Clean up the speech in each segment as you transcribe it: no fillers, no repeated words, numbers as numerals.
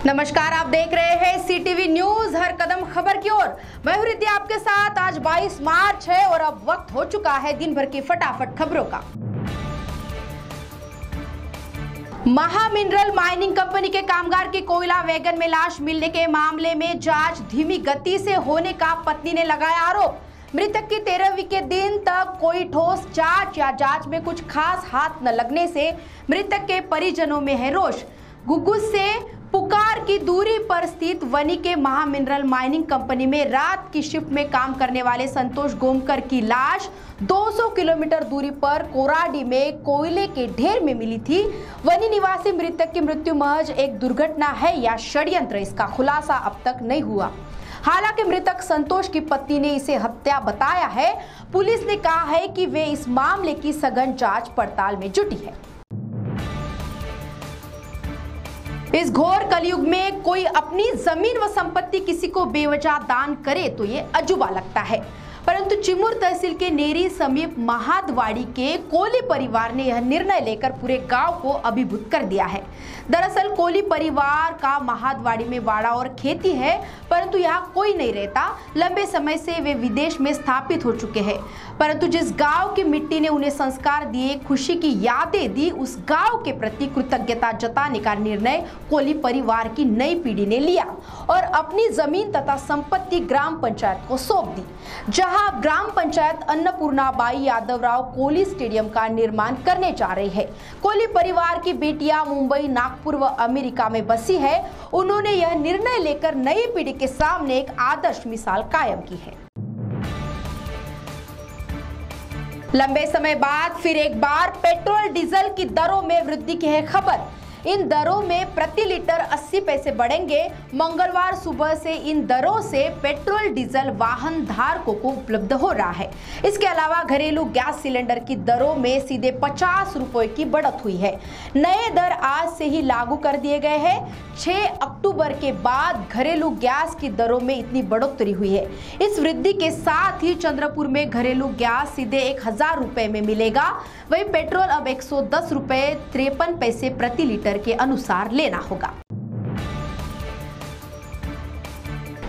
नमस्कार, आप देख रहे हैं सीटीवी न्यूज, हर कदम खबर की ओर। मैं हूं रिद्धि आपके साथ। आज 22 मार्च है और अब वक्त हो चुका है दिन भर की फटाफट खबरों का। महामिनरल माइनिंग कंपनी के कामगार की कोयला वैगन में लाश मिलने के मामले में जांच धीमी गति से होने का पत्नी ने लगाया आरोप। मृतक की 13वीं के दिन तक कोई ठोस जांच या जांच में कुछ खास हाथ न लगने से मृतक के परिजनों में है रोष। घुघुस से पुकार की दूरी पर स्थित वनी के महामिनरल माइनिंग कंपनी में रात की शिफ्ट में काम करने वाले संतोष गोमकर की लाश 200 किलोमीटर दूरी पर कोराडी में कोयले के ढेर में मिली थी। वनी निवासी मृतक की मृत्यु महज एक दुर्घटना है या षड्यंत्र, इसका खुलासा अब तक नहीं हुआ। हालांकि मृतक संतोष की पत्नी ने इसे हत्या बताया है। पुलिस ने कहा है कि वे इस मामले की सघन जांच पड़ताल में जुटी है। इस घोर कलयुग में कोई अपनी जमीन व संपत्ति किसी को बेवजह दान करे तो ये अजूबा लगता है, परंतु चिमूर तहसील के नेरी समीप महादवाड़ी के कोली परिवार ने यह निर्णय लेकर पूरे गांव को अभिभूत कर दिया है। दरअसल कोली परिवार का महादवाड़ी में वाड़ा और खेती है, परंतु यहाँ कोई नहीं रहता। लंबे समय से वे विदेश में स्थापित हो चुके हैं, परंतु जिस गांव की मिट्टी ने उन्हें संस्कार दिए, खुशी की यादें दी, उस गांव के प्रति कृतज्ञता जताने का निर्णय कोली परिवार की नई पीढ़ी ने लिया और अपनी जमीन तथा संपत्ति ग्राम पंचायत को सौंप दी, जहां ग्राम पंचायत अन्नपूर्णाबाई यादवराव कोली स्टेडियम का निर्माण करने जा रही है। कोली परिवार की बेटियां मुंबई, नागपुर व अमेरिका में बसी है। उन्होंने यह निर्णय लेकर नई पीढ़ी के सामने एक आदर्श मिसाल कायम की है। लंबे समय बाद फिर एक बार पेट्रोल डीजल की दरों में वृद्धि की है खबर। इन दरों में प्रति लीटर 80 पैसे बढ़ेंगे। मंगलवार सुबह से इन दरों से पेट्रोल डीजल वाहन धारकों को उपलब्ध हो रहा है। इसके अलावा घरेलू गैस सिलेंडर की दरों में सीधे 50 रुपए की बढ़त हुई है। नए दर आज से ही लागू कर दिए गए हैं। 6 अक्टूबर के बाद घरेलू गैस की दरों में इतनी बढ़ोतरी हुई है। इस वृद्धि के साथ ही चंद्रपुर में घरेलू गैस सीधे 1000 रुपए में मिलेगा। वही पेट्रोल अब 110 रुपए 53 पैसे प्रति लीटर के अनुसार लेना होगा।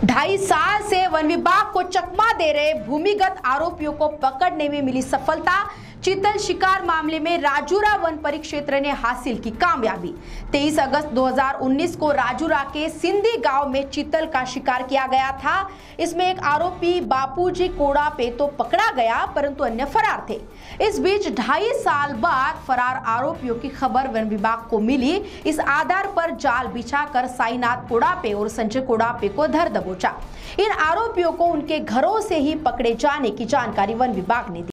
2.5 साल से वन विभाग को चकमा दे रहे भूमिगत आरोपियों को पकड़ने में मिली सफलता। चीतल शिकार मामले में राजूरा वन परिक्षेत्र ने हासिल की कामयाबी। 23 अगस्त 2019 को राजूरा के सिंधी गांव में चीतल का शिकार किया गया था। इसमें एक आरोपी बापूजी कोड़ा पे तो पकड़ा गया, परंतु अन्य फरार थे। इस बीच 2.5 साल बाद फरार आरोपियों की खबर वन विभाग को मिली। इस आधार पर जाल बिछाकर साईनाथ कोड़ापे और संजय कोड़ापे को धर दबोचा। इन आरोपियों को उनके घरों से ही पकड़े जाने की जानकारी वन विभाग ने दी।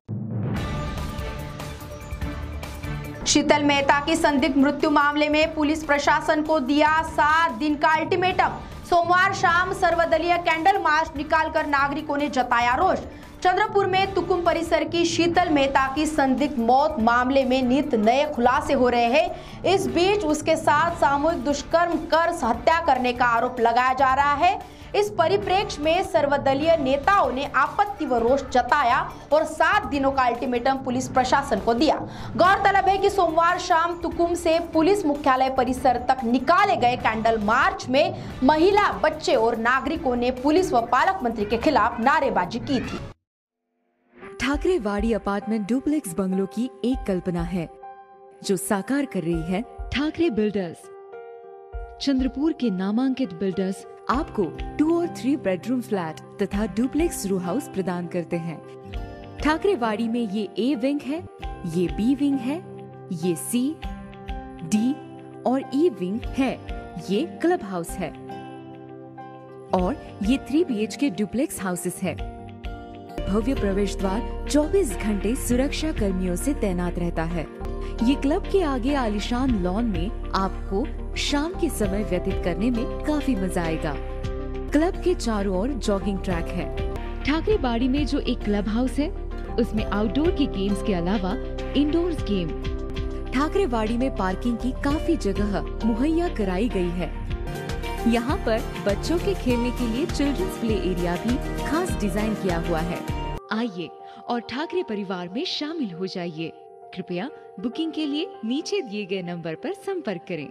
शीतल मेहता की संदिग्ध मृत्यु मामले में पुलिस प्रशासन को दिया 7 दिन का अल्टीमेटम। सोमवार शाम सर्वदलीय कैंडल मार्च निकालकर नागरिकों ने जताया रोष। चंद्रपुर में तुकुम परिसर की शीतल मेहता की संदिग्ध मौत मामले में नित नए खुलासे हो रहे हैं। इस बीच उसके साथ सामूहिक दुष्कर्म कर हत्या करने का आरोप लगाया जा रहा है। इस परिप्रेक्ष्य में सर्वदलीय नेताओं ने आपत्ति व रोष जताया और 7 दिनों का अल्टीमेटम पुलिस प्रशासन को दिया। गौरतलब है कि सोमवार शाम तुकुम से पुलिस मुख्यालय परिसर तक निकाले गए कैंडल मार्च में महिला, बच्चे और नागरिकों ने पुलिस व पालक मंत्री के खिलाफ नारेबाजी की थी। ठाकरेवाड़ी अपार्टमेंट डुप्लेक्स बंगलों की एक कल्पना है जो साकार कर रही है ठाकरे बिल्डर्स। चंद्रपुर के नामांकित बिल्डर्स आपको 2 और 3 बेडरूम फ्लैट तथा डुप्लेक्स रो हाउस प्रदान करते हैं। ठाकरेवाड़ी में ये ए विंग है, ये बी विंग है, ये सी, डी और ई विंग है, ये क्लब हाउस है और ये 3 BHK डुप्लेक्स हाउसेस है। भव्य प्रवेश द्वार 24 घंटे सुरक्षा कर्मियों से तैनात रहता है। ये क्लब के आगे आलीशान लॉन में आपको शाम के समय व्यतीत करने में काफी मजा आएगा। क्लब के चारों ओर जॉगिंग ट्रैक है। ठाकरेवाड़ी में जो एक क्लब हाउस है उसमें आउटडोर के गेम्स के अलावा इंडोर्स गेम। ठाकरेवाड़ी में पार्किंग की काफी जगह मुहैया कराई गई है। यहाँ पर बच्चों के खेलने के लिए चिल्ड्रंस प्ले एरिया भी खास डिजाइन किया हुआ है। आइए और ठाकरे परिवार में शामिल हो जाइए। कृपया बुकिंग के लिए नीचे दिए गए नंबर पर संपर्क करें।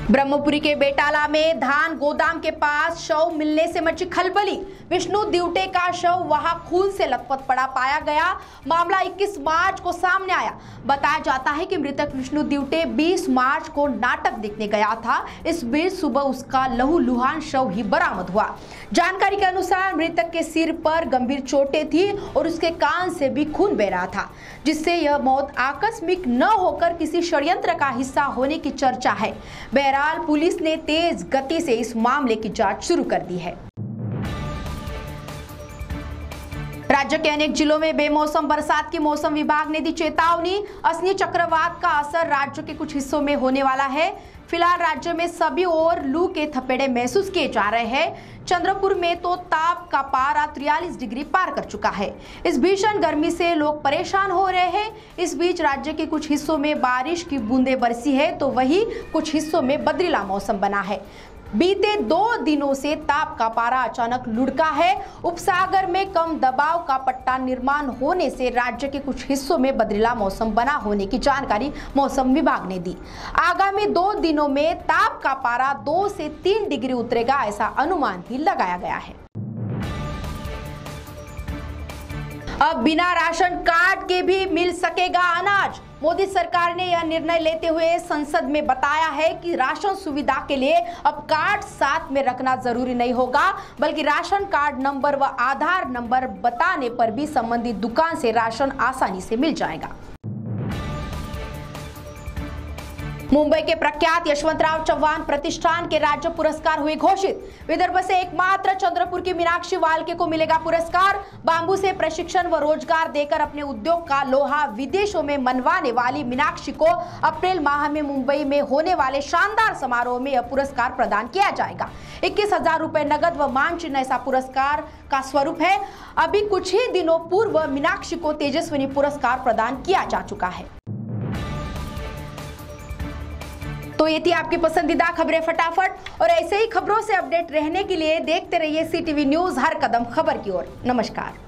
ब्रह्मपुरी के बेटाला में धान गोदाम के पास शव मिलने से मची खलबली। विष्णु दिवटे का शव वहां खून से लथपथ पड़ा पाया गया। मामला 21 मार्च को सामने आया। बताया जाता है कि मृतक विष्णु दिवटे 20 मार्च को नाटक देखने गया था। इस बीच सुबह उसका लहूलुहान शव ही बरामद हुआ। जानकारी के अनुसार मृतक के सिर पर गंभीर चोटें थी और उसके कान से भी खून बह रहा था, जिससे यह मौत आकस्मिक न होकर किसी षड्यंत्र का हिस्सा होने की चर्चा है। बहरहाल पुलिस ने तेज गति से इस मामले की जांच शुरू कर दी है। राज्य के अनेक जिलों में बेमौसम बरसात की मौसम विभाग ने दी चेतावनी। असनी चक्रवात का असर राज्य के कुछ हिस्सों में होने वाला है। फिलहाल राज्य में सभी ओर लू के थपेड़े महसूस किए जा रहे हैं। चंद्रपुर में तो ताप का पारा 43 डिग्री पार कर चुका है। इस भीषण गर्मी से लोग परेशान हो रहे हैं। इस बीच राज्य के कुछ हिस्सों में बारिश की बूंदें बरसी है, तो वहीं कुछ हिस्सों में बदरीला मौसम बना है। बीते 2 दिनों से ताप का पारा अचानक लुढ़का है। उपसागर में कम दबाव का पट्टा निर्माण होने से राज्य के कुछ हिस्सों में बदरीला मौसम बना होने की जानकारी मौसम विभाग ने दी। आगामी 2 दिनों में ताप का पारा 2 से 3 डिग्री उतरेगा, ऐसा अनुमान भी लगाया गया है। अब बिना राशन कार्ड के भी मिल सकेगा अनाज। मोदी सरकार ने यह निर्णय लेते हुए संसद में बताया है कि राशन सुविधा के लिए अब कार्ड साथ में रखना जरूरी नहीं होगा, बल्कि राशन कार्ड नंबर व आधार नंबर बताने पर भी संबंधित दुकान से राशन आसानी से मिल जाएगा। मुंबई के प्रख्यात यशवंतराव चव्हाण प्रतिष्ठान के राज्य पुरस्कार हुए घोषित। विदर्भ से एकमात्र चंद्रपुर की मीनाक्षी वाल्के को मिलेगा पुरस्कार। बांबू से प्रशिक्षण व रोजगार देकर अपने उद्योग का लोहा विदेशों में मनवाने वाली मीनाक्षी को अप्रैल माह में मुंबई में होने वाले शानदार समारोह में यह पुरस्कार प्रदान किया जाएगा। 21,000 रुपए नगद व मान चिन्ह ऐसा पुरस्कार का स्वरूप है। अभी कुछ ही दिनों पूर्व मीनाक्षी को तेजस्विनी पुरस्कार प्रदान किया जा चुका है। तो ये थी आपकी पसंदीदा खबरें फटाफट, और ऐसे ही खबरों से अपडेट रहने के लिए देखते रहिए CTV न्यूज, हर कदम खबर की ओर। नमस्कार।